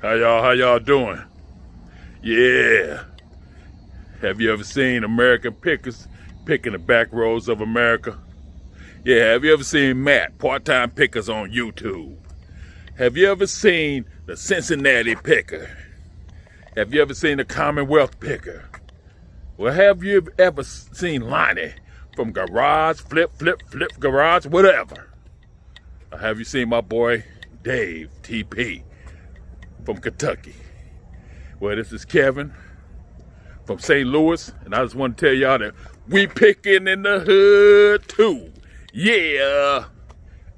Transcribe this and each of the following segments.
How y'all doing? Yeah. Have you ever seen American pickers picking the back roads of America? Yeah, have you ever seen Matt, part-time pickers on YouTube? Have you ever seen the Cincinnati picker? Have you ever seen the Commonwealth picker? Well, have you ever seen Lonnie from Garage, Flip, Garage, whatever? Or have you seen my boy Dave, TP, from Kentucky? Well, this is Kevin from St. Louis, and I just want to tell y'all that we picking in the hood too. Yeah.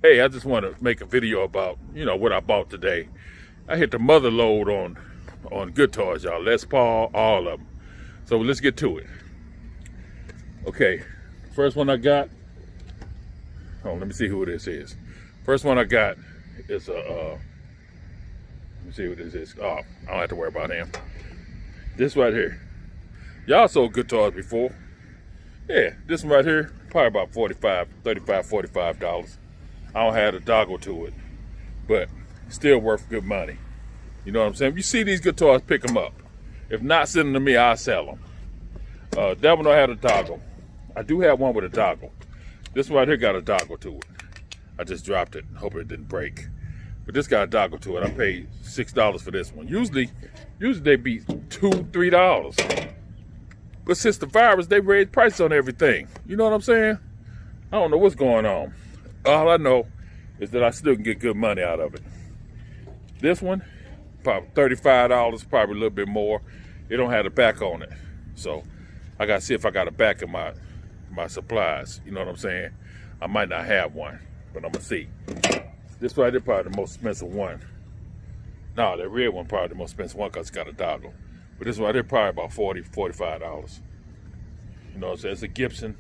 Hey, I just want to make a video about, what I bought today. I hit the mother load on guitars, y'all. Les Paul, all of them. So let's get to it. Okay, first one I got. Oh, let me see who this is. First one I got is let me see who this is. Oh, I don't have to worry about him. This right here. Y'all sold guitars before. Yeah, this one right here, probably about $45. I don't have a doggle to it, but still worth good money. You know what I'm saying? If you see these guitars, pick them up. If not, send them to me, I'll sell them. That one don't have a doggle. I do have one with a doggle. This one right here got a doggle to it. I just dropped it, hope it didn't break. But this got a doggle to it. I paid $6 for this one. Usually they be $2, $3. But since the virus, they raised prices on everything. You know what I'm saying? I don't know what's going on. All I know is that I still can get good money out of it. This one, probably $35, probably a little bit more. It don't have the back on it. So I gotta see if I got a back in my supplies. You know what I'm saying? I might not have one, but I'm gonna see. This right here probably the most expensive one. No, that red one probably the most expensive one because it's got a doggle. But this right here probably about $40, $45. You know what I'm saying? It's a Gibson.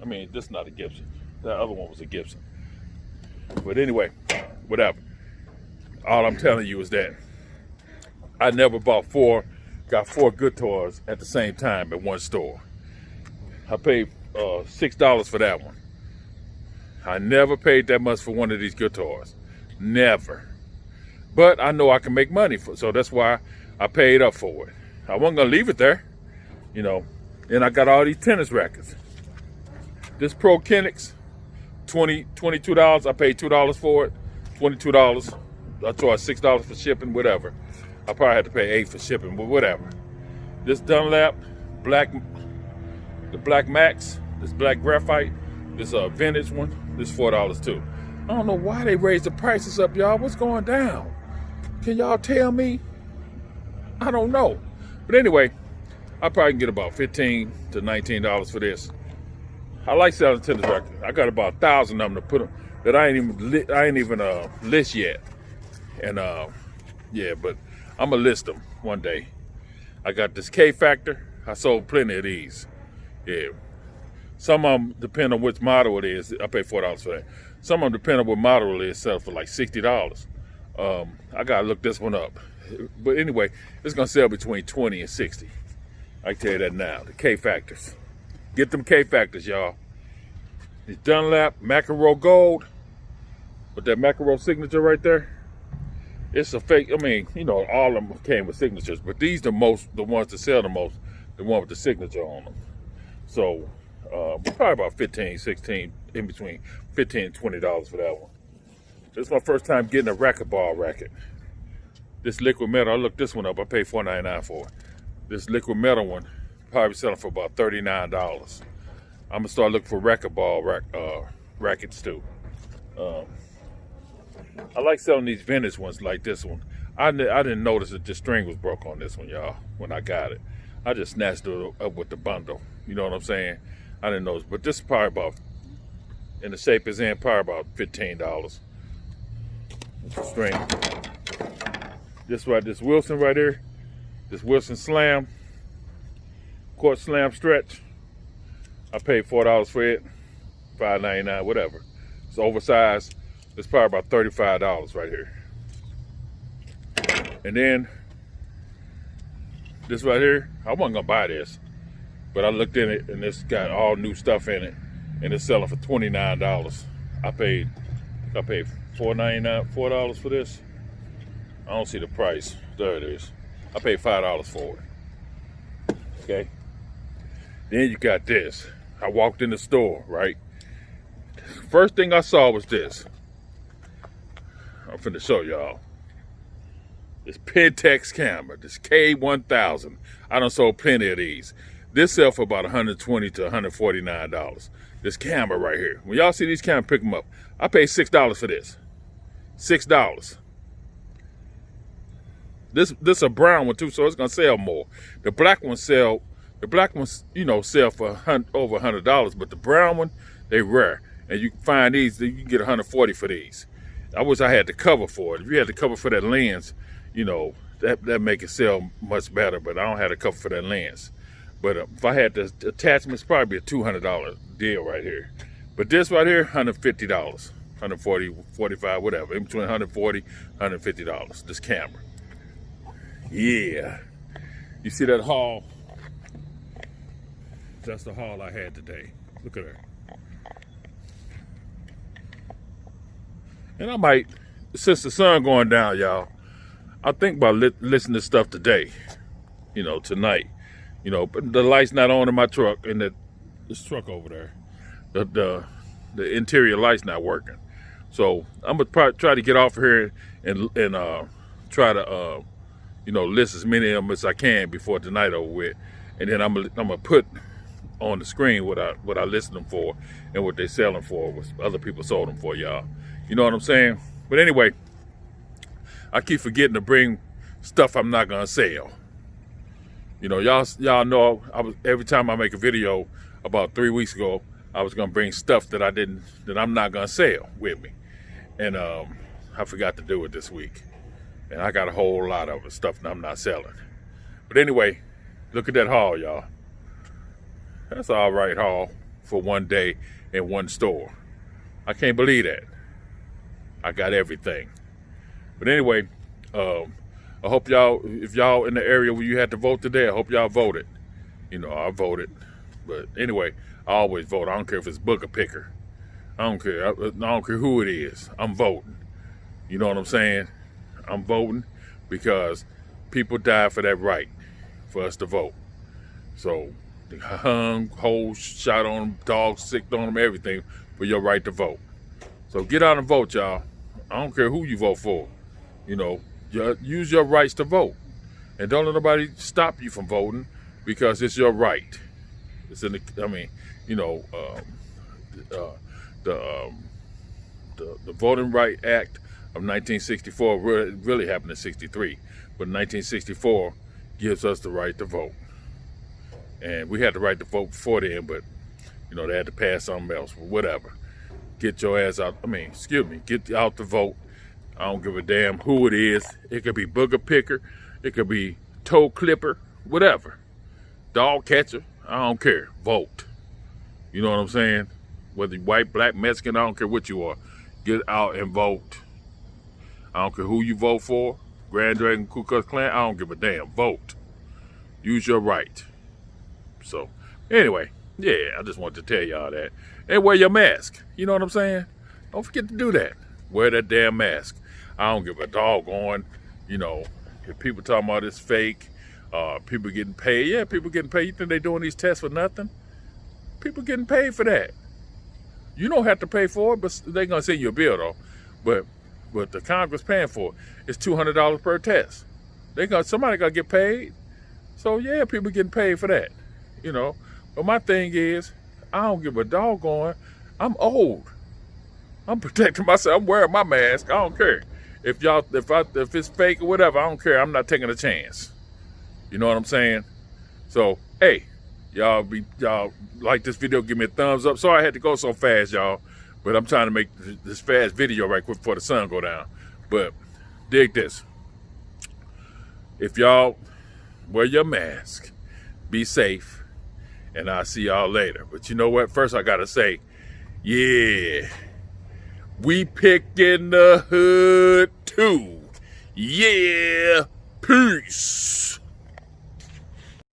I mean, this is not a Gibson. That other one was a Gibson. But anyway, whatever. All I'm telling you is that I never got four guitars at the same time at one store. I paid $6 for that one. I never paid that much for one of these guitars. Never. But I know I can make money so that's why I paid up for it. I wasn't gonna leave it there, And I got all these tennis rackets. This Pro Kinetics, $22. I paid $2 for it. $22. I charged $6 for shipping, whatever. I probably had to pay $8 for shipping, but whatever. This Dunlap, the Black Max, this black graphite, this vintage one, this $4 too. I don't know why they raised the prices up, y'all. What's going down? Can y'all tell me? I don't know. But anyway, I probably can get about $15 to $19 for this. I like selling tennis rackets. I got about 1,000 of them to put them that I ain't even list yet. And yeah, but I'm gonna list them one day. I got this K Factor. I sold plenty of these. Yeah. Some of them, depend on which model it is, I pay $4 for that. Some of them, depend on what model it is, sell for like $60. I gotta look this one up. But anyway, it's gonna sell between 20 and 60. I can tell you that now. The K Factors. Get them K Factors, y'all. This Dunlap McEnroe Gold with that McEnroe signature right there. It's a fake. I mean, all of them came with signatures, but these the ones that sell the most, the one with the signature on them. So probably about 15, 16, in between $15 and $20 for that one. This is my first time getting a racquetball racket. This liquid metal, I looked this one up. I paid $4.99 for it. This liquid metal one, probably selling for about $39. I'm gonna start looking for racquetball rackets too. I like selling these vintage ones like this one. I didn't notice that the string was broke on this one, y'all, when I got it. I just snatched it up with the bundle. You know what I'm saying? I didn't notice, but this is probably about, in the shape it's in, probably about $15. String. This Wilson right here, this Wilson Slam, Quartz Slam Stretch. I paid $4 for it, $5.99, whatever. It's oversized. It's probably about $35 right here. And then this right here, I wasn't gonna buy this, but I looked in it and it's got all new stuff in it, and it's selling for $29. I paid $4.99 for this. I don't see the price. There it is. I paid $5 for it. Okay. Then you got this. I walked in the store, right? First thing I saw was this. I'm finna show y'all. This Pentax camera, this K1000. I done sold plenty of these. This sell for about $120 to $149. This camera right here. When y'all see these cameras, pick them up. I paid $6 for this. $6. This a brown one too, so it's gonna sell more. The black ones sell, you know, sell for over $100, but the brown one, they rare. And you can find these, you can get $140 for these. I wish I had the cover for it. If you had the cover for that lens, you know, that make it sell much better, but I don't have the cover for that lens. But if I had the attachments, probably a $200 deal right here. But this right here, $150, $140, $45, whatever, in between $140, $150, this camera. Yeah. You see that haul? That's the haul I had today. Look at her. And I might, since the sun going down, y'all, I think about listening to stuff today, you know, tonight. You know, but the light's not on in my truck, and this truck over there, the interior light's not working. So I'm gonna try to get off of here and try to you know, list as many of them as I can before tonight over with, and then I'm gonna put on the screen what I listed them for and what they selling for, what other people sold them for, y'all. You know what I'm saying? But anyway, I keep forgetting to bring stuff I'm not gonna sell. You know, y'all know every time I make a video, about 3 weeks ago, I was gonna bring stuff that I'm not gonna sell with me, and I forgot to do it this week, and I got a whole lot of stuff that I'm not selling. But anyway, look at that haul, y'all. That's an all right haul for one day in one store. I can't believe that. I got everything. But anyway, I hope y'all, if y'all in the area where you had to vote today, I hope y'all voted. You know, I voted. But anyway, I always vote. I don't care if it's booger picker. I don't care. I don't care who it is. I'm voting. You know what I'm saying? I'm voting because people died for that right, for us to vote. So they hung, holes shot on them, dogs sicked on them, everything for your right to vote. So get out and vote, y'all. I don't care who you vote for. You know, use your rights to vote, and don't let nobody stop you from voting because it's your right. It's in the, I mean, you know, the Voting Right Act of 1964 really happened in '63, but 1964 gives us the right to vote, and we had the right to vote before then, but you know they had to pass something else. Whatever. Get your ass out. I mean, excuse me. Get out to vote. I don't give a damn who it is. It could be booger picker. It could be toe clipper. Whatever. Dog catcher. I don't care. Vote. You know what I'm saying? Whether you're white, black, Mexican, I don't care what you are. Get out and vote. I don't care who you vote for. Grand Dragon, Ku Klux Klan. I don't give a damn. Vote. Use your right. So, anyway. Yeah, I just wanted to tell y'all that. And wear your mask. You know what I'm saying? Don't forget to do that. Wear that damn mask. I don't give a doggone, you know, if people talking about it's fake, people getting paid. Yeah, people getting paid. You think they doing these tests for nothing? People getting paid for that. You don't have to pay for it, but they're going to send you a bill, though. But the Congress paying for it. It's $200 per test. Somebody got to get paid. So, yeah, people getting paid for that, you know. But my thing is, I don't give a doggone. I'm old. I'm protecting myself. I'm wearing my mask. I don't care. If it's fake or whatever, I don't care. I'm not taking a chance. You know what I'm saying? So, hey, y'all like this video, give me a thumbs up. Sorry I had to go so fast, y'all. But I'm trying to make this fast video right quick before the sun go down. But dig this. If y'all wear your mask, be safe. And I'll see y'all later. But you know what? First, I got to say, yeah, we pickin the hood too. Yeah, peace.